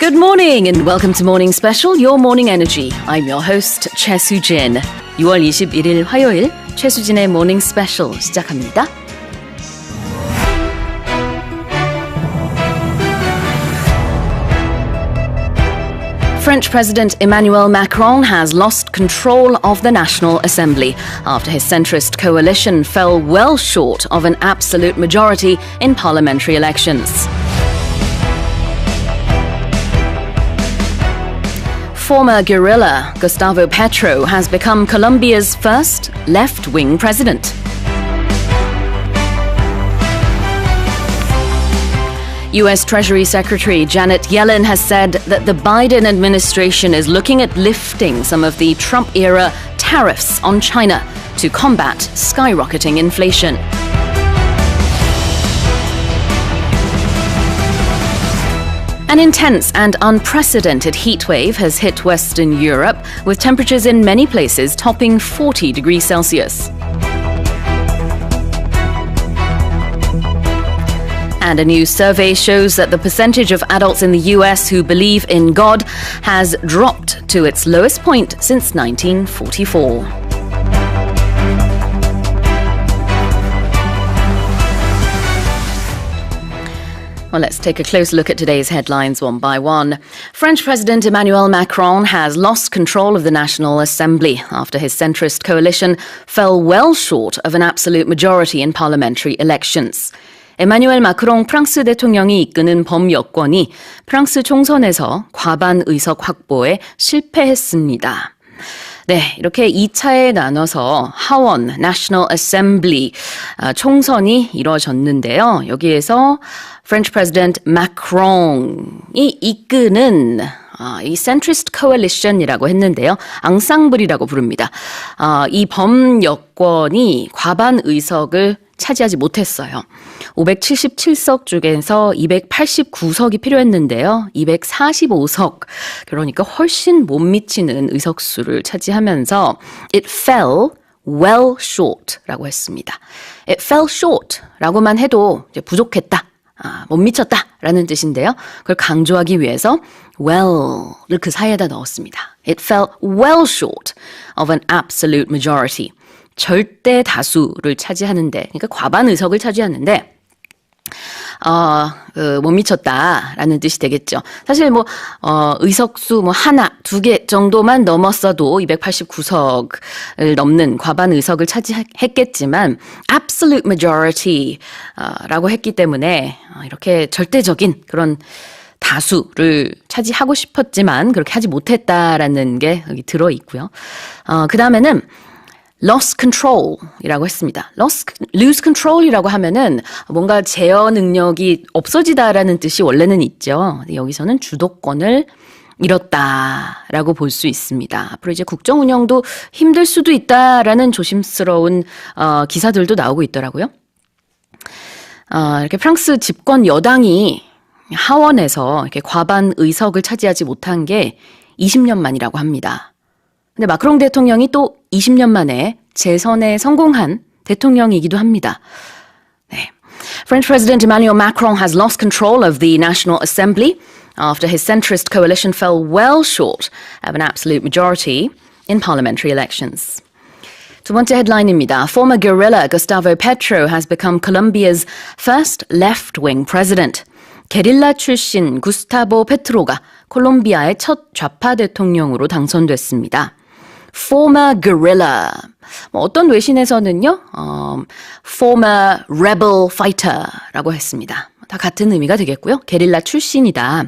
Good morning and welcome to Morning Special, Your Morning Energy. I'm your host, 최수진. 6월 21일 화요일 최수진의 Morning Special 시작합니다. French President Emmanuel Macron has lost control of the National Assembly after his centrist coalition fell well short of an absolute majority in parliamentary elections. Former guerrilla Gustavo Petro has become Colombia's first left-wing president. U.S. Treasury Secretary Janet Yellen has said that the Biden administration is looking at lifting some of the Trump-era tariffs on China to combat skyrocketing inflation. An intense and unprecedented heat wave has hit Western Europe, with temperatures in many places topping 40 degrees Celsius. And a new survey shows that the percentage of adults in the US who believe in God has dropped to its lowest point since 1944. Well, let's take a close look at today's headlines one by one. French President Emmanuel Macron has lost control of the National Assembly after his centrist coalition fell well short of an absolute majority in parliamentary elections. 에마뉴엘 마크롱 프랑스 대통령이 이끄는 범여권이 프랑스 총선에서 과반 의석 확보에 실패했습니다. 네, 이렇게 2차에 나눠서 하원, National Assembly 총선이 이뤄졌는데요. 여기에서 French President Macron이 이끄는 이 centrist coalition이라고 했는데요. 앙상블이라고 부릅니다. 이 범여권이 과반 의석을 차지하지 못했어요. 577석 중에서 289석이 필요했는데요. 245석, 그러니까 훨씬 못 미치는 의석수를 차지하면서 It fell well short라고 했습니다. It fell short라고만 해도 이제 부족했다, 못 미쳤다라는 뜻인데요. 그걸 강조하기 위해서 well를 그 사이에다 넣었습니다. It fell well short of an absolute majority. 절대 다수를 차지하는데, 그러니까 과반 의석을 차지하는데 못 미쳤다라는 뜻이 되겠죠. 사실 의석수 하나, 두 개 정도만 넘었어도 289석을 넘는 과반 의석을 차지했겠지만 absolute majority라고 했기 때문에 이렇게 절대적인 그런 다수를 차지하고 싶었지만 그렇게 하지 못했다라는 게 여기 들어있고요. 그 다음에는 lost control이라고 했습니다. lose control이라고 하면은 뭔가 제어 능력이 없어지다라는 뜻이 원래는 있죠. 여기서는 주도권을 잃었다라고 볼 수 있습니다. 앞으로 이제 국정 운영도 힘들 수도 있다라는 조심스러운 기사들도 나오고 있더라고요. 이렇게 프랑스 집권 여당이 하원에서 이렇게 과반 의석을 차지하지 못한 게 20년 만이라고 합니다. 근데 마크롱 대통령이 또 20년 만에 재선에 성공한 대통령이기도 합니다. 네. French President Emmanuel Macron has lost control of the National Assembly after his centrist coalition fell well short of an absolute majority in parliamentary elections. 두 번째 헤드라인입니다. Former guerrilla Gustavo Petro has become Colombia's first left-wing president. 게릴라 출신 구스타보 페트로가 콜롬비아의 첫 좌파 대통령으로 당선됐습니다. Former guerrilla. 어떤 외신에서는요, former rebel fighter라고 했습니다. 다 같은 의미가 되겠고요. 게릴라 출신이다.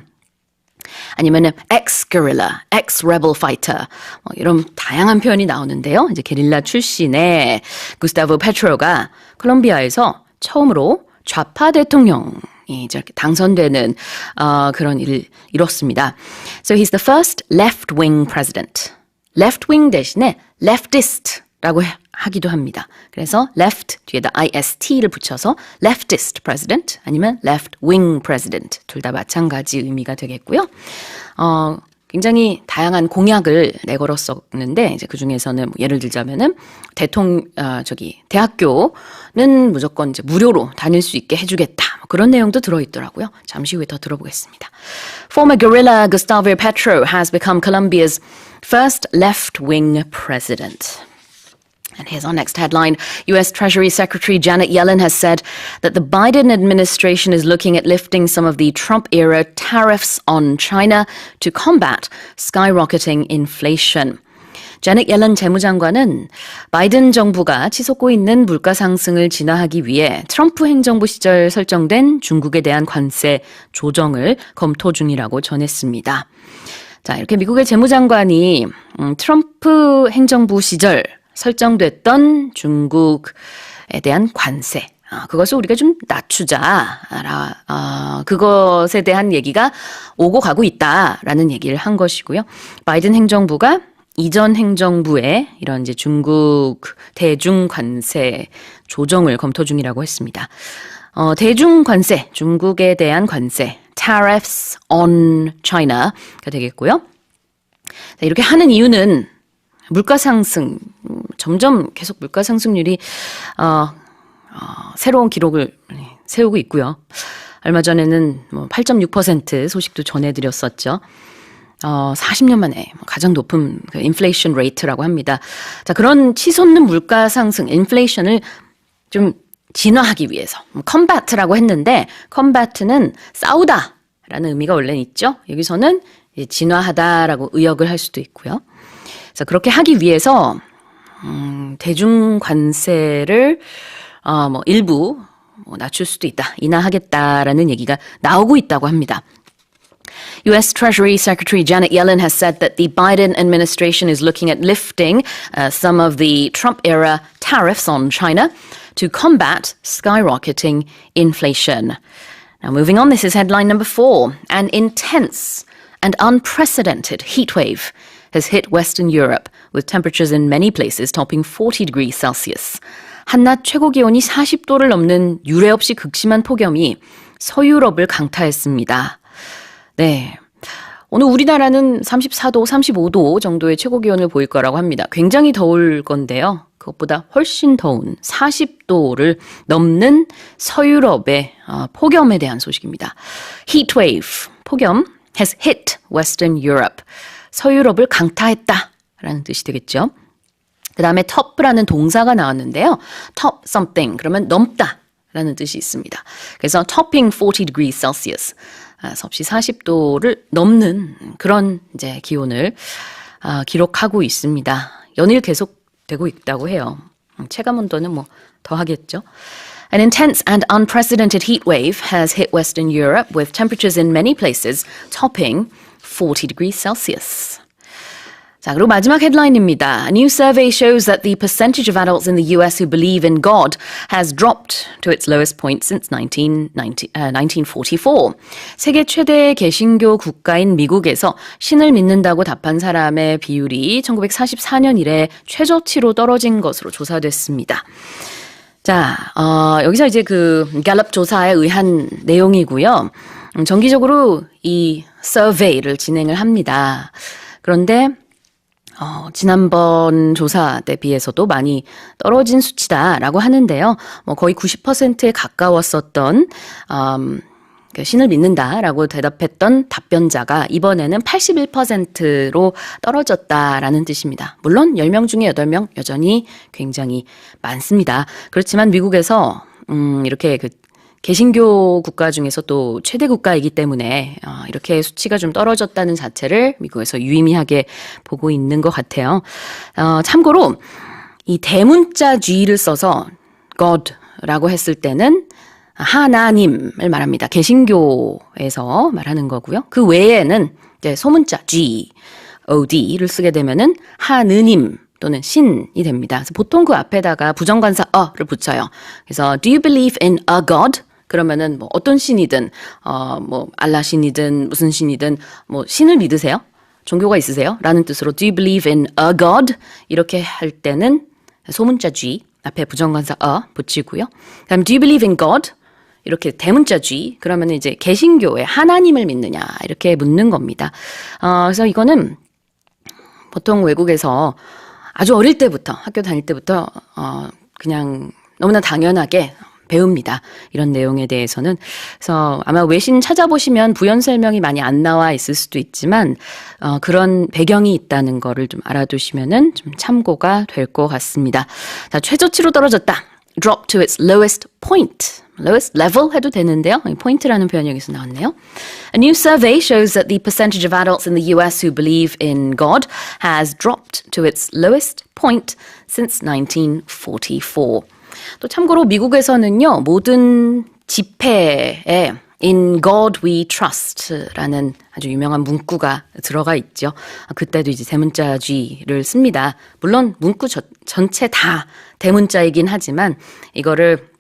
아니면은 ex-guerrilla, ex-rebel fighter. 이런 다양한 표현이 나오는데요. 이제 게릴라 출신의 구스타보 페트로가 콜롬비아에서 처음으로 좌파 대통령이 이렇게 당선되는 그런 일을 이뤘습니다. So he's the first left-wing president. left-wing 대신에 leftist라고 하기도 합니다. 그래서 left 뒤에다 ist를 붙여서 leftist president 아니면 left-wing president 둘 다 마찬가지 의미가 되겠고요. 굉장히 다양한 공약을 내걸었었는데 이제 그 중에서는 예를 들자면은 대학교는 무조건 이제 무료로 다닐 수 있게 해주겠다. 그런 내용도 들어있더라고요. 잠시 후에 더 들어보겠습니다. Former guerrilla Gustavo Petro has become Colombia's first left-wing president. And here's our next headline. U.S. Treasury Secretary Janet Yellen has said that the Biden administration is looking at lifting some of the Trump-era tariffs on China to combat skyrocketing inflation. 자넷 옐런 재무장관은 바이든 정부가 치솟고 있는 물가 상승을 진화하기 위해 트럼프 행정부 시절 설정된 중국에 대한 관세 조정을 검토 중이라고 전했습니다. 자, 이렇게 미국의 재무장관이 트럼프 행정부 시절 설정됐던 중국에 대한 관세, 그것을 우리가 좀 낮추자, 그것에 대한 얘기가 오고 가고 있다라는 얘기를 한 것이고요. 바이든 행정부가 이전 행정부의 이런 이제 중국 대중 관세 조정을 검토 중이라고 했습니다. 대중 관세, 중국에 대한 관세, tariffs on China가 되겠고요. 자, 이렇게 하는 이유는 물가 상승, 점점 계속 물가 상승률이 새로운 기록을 세우고 있고요. 얼마 전에는 8.6% 소식도 전해드렸었죠. 40년 만에 가장 높은 그 인플레이션 레이트라고 합니다. 자, 그런 치솟는 물가 상승, 인플레이션을 좀 진화하기 위해서 combat라고 했는데 combat는 싸우다라는 의미가 원래는 있죠. 여기서는 진화하다라고 의역을 할 수도 있고요. 그래서 그렇게 하기 위해서 대중 관세를 일부 낮출 수도 있다, 인하하겠다라는 얘기가 나오고 있다고 합니다. U.S. Treasury Secretary Janet Yellen has said that the Biden administration is looking at lifting some of the Trump-era tariffs on China to combat skyrocketing inflation. Now, moving on, this is headline number 4. An intense and unprecedented heat wave has hit Western Europe, with temperatures in many places topping 40 degrees Celsius. 한낮 최고 기온이 40도를 넘는 유례 없이 극심한 폭염이 서유럽을 강타했습니다. 네. 오늘 우리나라는 34도, 35도 정도의 최고 기온을 보일 거라고 합니다. 굉장히 더울 건데요. 그것보다 훨씬 더운 40도를 넘는 서유럽의 폭염에 대한 소식입니다. Heat wave, 폭염, has hit Western Europe. 서유럽을 강타했다라는 뜻이 되겠죠. 그 다음에 top라는 동사가 나왔는데요. top something, 그러면 넘다라는 뜻이 있습니다. 그래서 topping 40 degrees Celsius. 섭씨 40도를 넘는 그런 이제 기온을 기록하고 있습니다. 연일 계속되고 있다고 해요. 체감 온도는 더 하겠죠. An intense and unprecedented heat wave has hit Western Europe with temperatures in many places topping 40 degrees Celsius. 자, 그리고 마지막 헤드라인입니다. A new survey shows that the percentage of adults in the US who believe in God has dropped to its lowest point since 1944. 세계 최대의 개신교 국가인 미국에서 신을 믿는다고 답한 사람의 비율이 1944년 이래 최저치로 떨어진 것으로 조사됐습니다. 자, 여기서 이제 그 갤럽 조사에 의한 내용이고요. 정기적으로 이 서베이를 진행을 합니다. 그런데 지난번 조사 때 비해서도 많이 떨어진 수치다라고 하는데요. 거의 90%에 가까웠었던 신을 믿는다라고 대답했던 답변자가 이번에는 81%로 떨어졌다라는 뜻입니다. 물론 10명 중에 8명 여전히 굉장히 많습니다. 그렇지만 미국에서 이렇게 그 개신교 국가 중에서 또 최대 국가이기 때문에 이렇게 수치가 좀 떨어졌다는 자체를 미국에서 유의미하게 보고 있는 것 같아요. 참고로 이 대문자 G를 써서 God라고 했을 때는 하나님을 말합니다. 개신교에서 말하는 거고요. 그 외에는 이제 소문자 G, OD를 쓰게 되면은 하느님 또는 신이 됩니다. 그래서 보통 그 앞에다가 부정관사 어를 붙여요. 그래서 Do you believe in a God? 그러면은 어떤 신이든 알라 신이든 무슨 신이든 신을 믿으세요? 종교가 있으세요? 라는 뜻으로 Do you believe in a God? 이렇게 할 때는 소문자 G 앞에 부정관사 붙이고요. 그다음 Do you believe in God? 이렇게 대문자 G 그러면 이제 개신교에 하나님을 믿느냐 이렇게 묻는 겁니다. 그래서 이거는 보통 외국에서 아주 어릴 때부터 학교 다닐 때부터 그냥 너무나 당연하게 배웁니다. 이런 내용에 대해서는. 그래서 아마 외신 찾아보시면 부연 설명이 많이 안 나와 있을 수도 있지만 그런 배경이 있다는 거를 좀 알아두시면은 좀 참고가 될 것 같습니다. 자, 최저치로 떨어졌다. Drop to its lowest point. lowest level 해도 되는데요. 포인트라는 표현이 여기서 나왔네요. A new survey shows that the percentage of adults in the US who believe in God has dropped to its lowest point since 1944. 또 참고로 미국에서는요, 모든 집회에 In God We Trust라는 아주 유명한 문구가 들어가 있죠. 그때도 이제 대문자주의를 씁니다. 물론 문구 전체 다 대문자이긴 하지만 이거를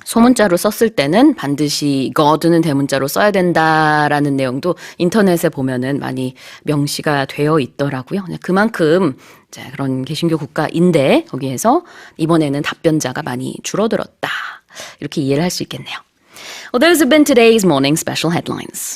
소문자로 썼을 때는 반드시 God는 대문자로 써야 된다라는 내용도 인터넷에 보면은 많이 명시가 되어 있더라고요. 그만큼 그런 개신교 국가인데 거기에서 이번에는 답변자가 많이 줄어들었다. 이렇게 이해를 할 수 있겠네요. Well, those have been today's morning special headlines.